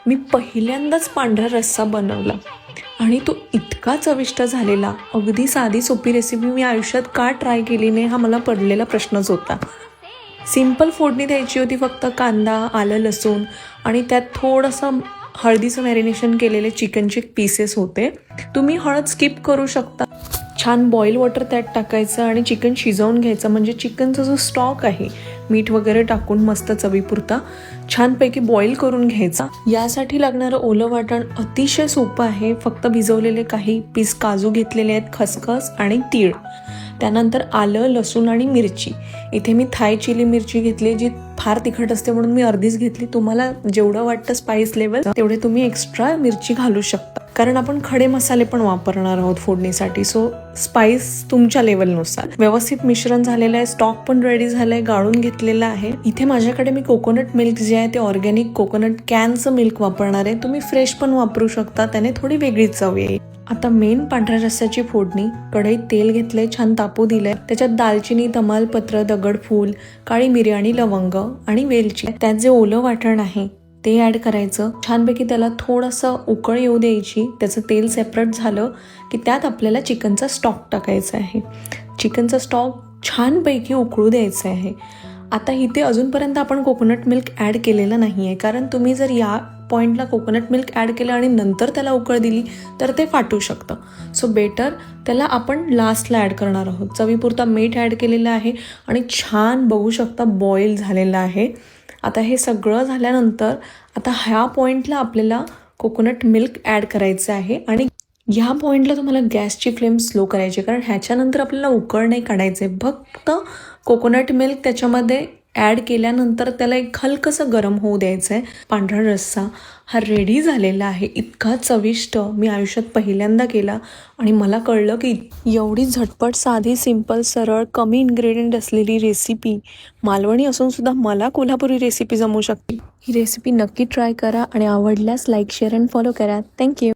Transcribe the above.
मी पहिल्यांदाच पांढरा रस्सा बनवला आणि तो इतका चविष्ट झालेला. अगदी साधी सोपी रेसिपी मी आयुष्यात का ट्राय केली नाही हा मला पडलेला प्रश्नच होता. सिंपल फोडणी द्यायची होती, फक्त कांदा, आलं, लसूण आणि त्यात थोडंसं हळदीचं मॅरिनेशन केलेले चिकनचे पीसेस होते. तुम्ही हळद स्किप करू शकता. छान बॉईल वॉटर त्यात टाकायचं आणि चिकन शिजवून घ्यायचं. म्हणजे चिकनचा जो स्टॉक आहे मीठ वगैरे टाकून मस्त चवीपुरता छानपैकी बॉईल करून घ्यायचा. यासाठी लागणारं ओलं वाटण अतिशय सोपं आहे. फक्त भिजवलेले काही पीस काजू घेतलेले आहेत, खसखस आणि तीळ. त्यानंतर आलं, लसूण आणि मिरची. इथे मी थाय चिली मिरची घेतली, जी फार तिखट असते म्हणून मी अर्धीच घेतली. तुम्हाला जेवढं वाटतं स्पाइस लेवल तेवढे तुम्ही एक्स्ट्रा मिरची घालू शकता, कारण आपण खडे मसाले पण वापरणार आहोत फोडणीसाठी. सो स्पाइस तुमच्या लेवलनुसार. व्यवस्थित मिश्रण झालेलं आहे, स्टॉक पण रेडी झालंय, गाळून घेतलेलं आहे. इथे माझ्याकडे मी कोकोनट मिल्क जे आहे ते ऑर्गॅनिक कोकोनट कॅनचं मिल्क वापरणार आहे. तुम्ही फ्रेश पण वापरू शकता, त्याने थोडी वेगळी चव येईल. आता मेन पांढऱ्या रस्स्याची फोडणी. कढईत तेल घेतलंय, छान तापू दिलंय. त्याच्यात दालचिनी, तमालपत्र, दगडफूल, काळी मिरी आणि लवंग आणि वेलची. त्यात जे ओलं वाटण आहे ते ॲड करायचं. छानपैकी त्याला थोडंसं उकळ येऊ द्यायची. त्याचं तेल सेपरेट झालं की त्यात आपल्याला चिकनचा स्टॉक टाकायचा आहे. चिकनचा स्टॉक छानपैकी उकळू द्यायचं आहे. आता इथे अजूनपर्यंत आपण कोकोनट मिल्क ॲड केलेलं नाही आहे, कारण तुम्ही जर या पॉईंटला कोकोनट मिल्क ॲड केलं आणि नंतर त्याला उकळ दिली तर ते फाटू शकतं. सो बेटर त्याला आपण लास्टला ॲड करणार आहोत. चवीपुरता मीठ ॲड केलेलं आहे आणि छान बघू शकता बॉईल झालेलं आहे. आता हे सगळं झाल्यानंतर आता ह्या पॉईंटला आपल्याला कोकोनट मिल्क ॲड करायचं आहे आणि ह्या पॉईंटला तुम्हाला गॅसची फ्लेम स्लो करायची, कारण ह्याच्यानंतर आपल्याला उकळ नाही काढायचे. फक्त कोकोनट मिल्क त्याच्यामध्ये ॲड केल्यानंतर त्याला एक हलकंसं गरम होऊ द्यायचं आहे. पांढरा रस्सा हा रेडी झालेला आहे. इतका चविष्ट मी आयुष्यात पहिल्यांदा केला आणि मला कळलं की एवढी झटपट, साधी, सिंपल, सरळ, कमी इन्ग्रेडियंट असलेली रेसिपी मालवणी असून सुद्धा मला कोल्हापुरी रेसिपी जमू शकते. ही रेसिपी नक्की ट्राय करा आणि आवडल्यास लाईक, शेअर अँड फॉलो करा. थँक्यू.